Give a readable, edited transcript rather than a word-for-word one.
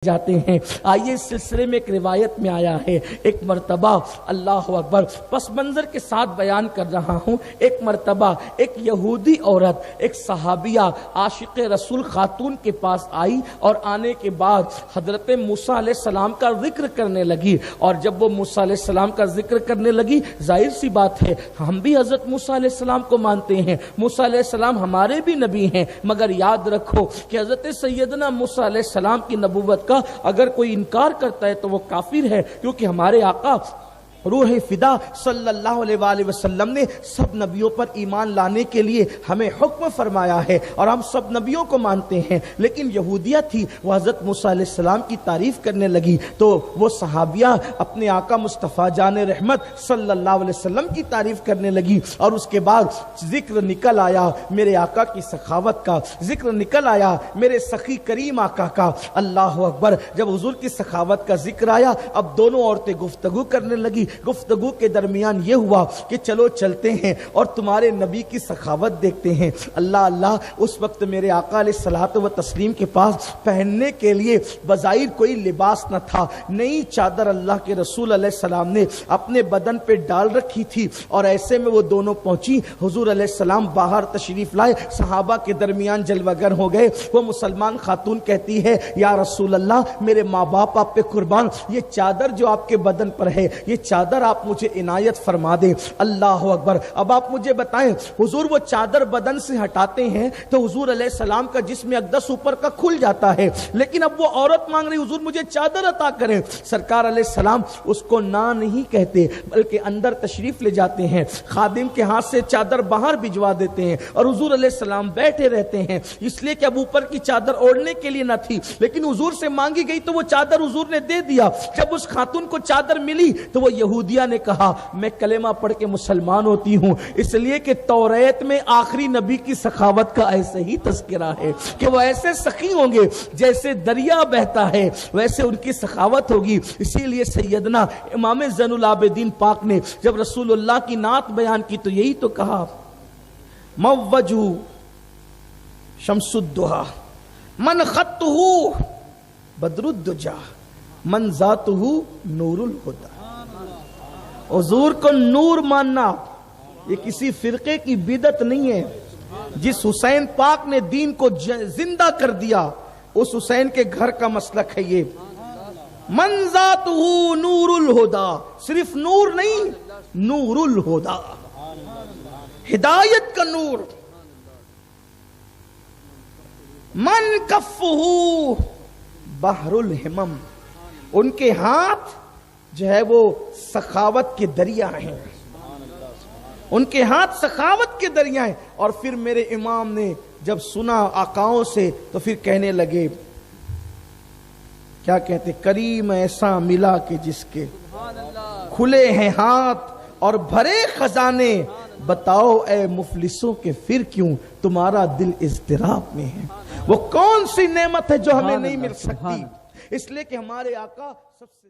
جاتے ہیں۔ آئیے اس سلسلے میں ایک روایت میں آیا ہے، ایک مرتبہ اللہ اکبر پس منظر کے ساتھ بیان کر رہا ہوں، ایک مرتبہ ایک یہودی عورت ایک صحابیہ عاشق رسول خاتون کے پاس آئی اور آنے کے بعد حضرت موسیٰ علیہ السلام کا ذکر کرنے لگی، اور جب وہ موسیٰ علیہ السلام کا ذکر کرنے لگی، ظاہر سی بات ہے ہم بھی حضرت موسیٰ علیہ السلام کو مانتے ہیں، موسیٰ علیہ السلام ہمارے بھی نبی ہیں، مگر یاد رکھو کہ حضرت سیدنا موسیٰ علیہ السلام کی نبوت کا اگر کوئی انکار کرتا ہے تو وہ کافر ہے، کیونکہ ہمارے آقا روح فدا صلی اللہ علیہ وآلہ وسلم نے سب نبیوں پر ایمان لانے کے لیے ہمیں حکم فرمایا ہے، اور ہم سب نبیوں کو مانتے ہیں۔ لیکن یہودیہ تھی، وہ حضرت موسیٰ علیہ السلام کی تعریف کرنے لگی، تو وہ صحابیہ اپنے آقا مصطفیٰ جان رحمت صلی اللہ علیہ وسلم کی تعریف کرنے لگی، اور اس کے بعد ذکر نکل آیا میرے آقا کی سخاوت کا، ذکر نکل آیا میرے سخی کریم آقا کا۔ اللہ اکبر، جب حضور کی سخاوت کا ذکر آیا، اب دونوں عورتیں گفتگو کرنے لگی۔ گفتگو کے درمیان یہ ہوا کہ چلو چلتے ہیں اور تمہارے نبی کی سخاوت دیکھتے ہیں۔ اللہ اللہ، اس وقت میرے آقا علیہ الصلوۃ والتسلیم کے پاس پہننے کے لیے بظاہر کوئی لباس نہ تھا، نئی چادر اللہ کے رسول علیہ السلام نے اپنے بدن پہ ڈال رکھی تھی، اور ایسے میں وہ دونوں پہنچی، حضور علیہ السلام باہر تشریف لائے، صحابہ کے درمیان جلوہ گر ہو گئے۔ وہ مسلمان خاتون کہتی ہے، یا رسول اللہ، میرے ماں باپ آپ پہ قربان، یہ چادر جو آپ کے بدن پر ہے، یہ چادر آپ مجھے عنایت فرما دیں۔ اللہ اکبر، اب آپ مجھے بتائیں، حضور وہ چادر بدن سے ہٹاتے ہیں تو حضور علیہ السلام کا جسم اقدس اوپر کا کھل جاتا ہے، لیکن اب وہ عورت مانگ رہی، حضور مجھے چادر عطا کریں۔ سرکار علیہ السلام اس کو نہ نہیں کہتے، بلکہ اندر تشریف لے جاتے ہیں، خادم کے ہاتھ سے چادر باہر بھجوا دیتے ہیں، اور حضور علیہ السلام بیٹھے رہتے ہیں، اس لیے کہ اب اوپر کی چادر اوڑھنے کے لیے نہ تھی، لیکن حضور سے مانگی گئی تو وہ چادر حضور نے دے دیا۔ جب اس خاتون کو چادر ملی تو وہ یہودیہ نے کہا، میں کلمہ پڑھ کے مسلمان ہوتی ہوں، اس لیے کہ توریت میں آخری نبی کی سخاوت کا ایسے ہی تذکرہ ہے کہ وہ ایسے سخی ہوں گے جیسے دریا بہتا ہے، ویسے ان کی سخاوت ہوگی۔ اسی لیے سیدنا امام زین العابدین پاک نے جب رسول اللہ کی نعت بیان کی تو یہی تو کہا، موجہ شمس الدہا من خطہ بدر الدجا من ذاتہ نور الہدی۔ حضور کو نور ماننا یہ کسی فرقے کی بدعت نہیں ہے۔ جس حسین پاک نے دین کو زندہ کر دیا، اس حسین کے گھر کا مسلک ہے یہ، من ذاتہ نور الہدی، صرف نور نہیں، نور الہدی، ہدایت کا نور۔ من کفہ بحر الہمم، ان کے ہاتھ جو ہے وہ سخاوت کے دریا ہیں، ان کے ہاتھ سخاوت کے دریا ہیں۔ اور پھر میرے امام نے جب سنا آقاؤں سے تو پھر کہنے لگے، کیا کہتے، کریم ایسا ملا کہ جس کے کھلے ہیں ہاتھ اور بھرے خزانے، بتاؤ اے مفلسوں کہ پھر کیوں تمہارا دل اضطراب میں ہے۔ وہ کون سی نعمت ہے جو ہمیں نہیں مل سکتی؟ اس لیے کہ ہمارے آقا سب سے